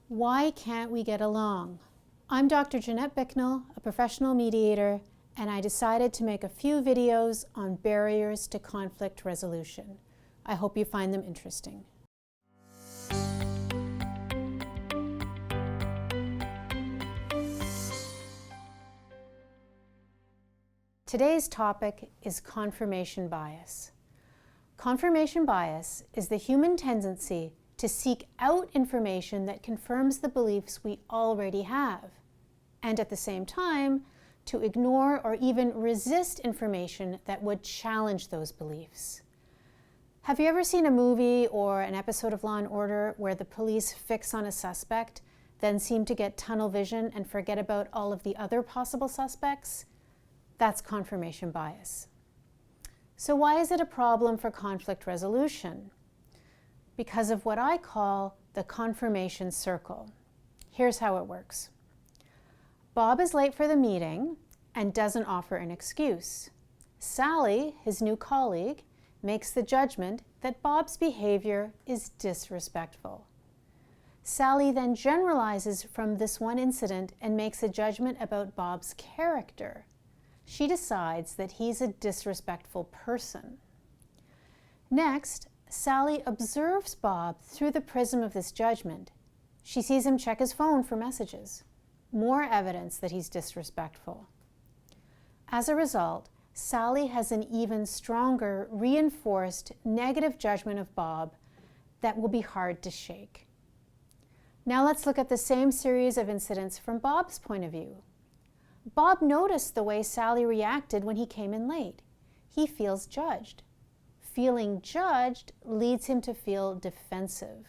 Why can't we get along? I'm Dr. Jeanette Bicknell, a professional mediator, and I decided to make a few videos on barriers to conflict resolution. I hope you find them interesting. Today's topic is confirmation bias. Confirmation bias is the human tendency to seek out information that confirms the beliefs we already have, and at the same time, to ignore or even resist information that would challenge those beliefs. Have you ever seen a movie or an episode of Law & Order where the police fix on a suspect, then seem to get tunnel vision and forget about all of the other possible suspects? That's confirmation bias. So why is it a problem for conflict resolution? Because of what I call the confirmation circle. Here's how it works. Bob is late for the meeting and doesn't offer an excuse. Sally, his new colleague, makes the judgment that Bob's behavior is disrespectful. Sally then generalizes from this one incident and makes a judgment about Bob's character. She decides that he's a disrespectful person. Next, Sally observes Bob through the prism of this judgment. She sees him check his phone for messages. More evidence that he's disrespectful. As a result, Sally has an even stronger, reinforced negative judgment of Bob that will be hard to shake. Now let's look at the same series of incidents from Bob's point of view. Bob noticed the way Sally reacted when he came in late. He feels judged. Feeling judged leads him to feel defensive.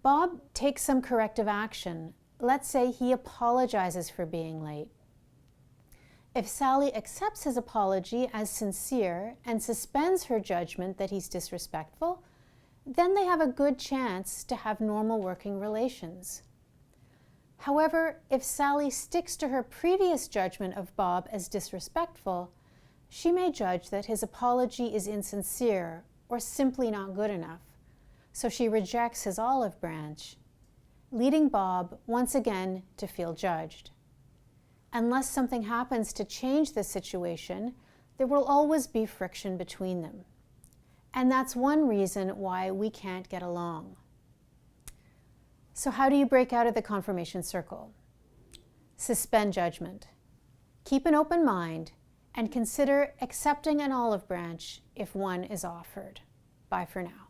Bob takes some corrective action. Let's say he apologizes for being late. If Sally accepts his apology as sincere and suspends her judgment that he's disrespectful, then they have a good chance to have normal working relations. However, if Sally sticks to her previous judgment of Bob as disrespectful, she may judge that his apology is insincere or simply not good enough, so she rejects his olive branch, leading Bob once again to feel judged. Unless something happens to change the situation, there will always be friction between them. And that's one reason why we can't get along. So how do you break out of the confirmation circle? Suspend judgment. Keep an open mind and consider accepting an olive branch if one is offered. Bye for now.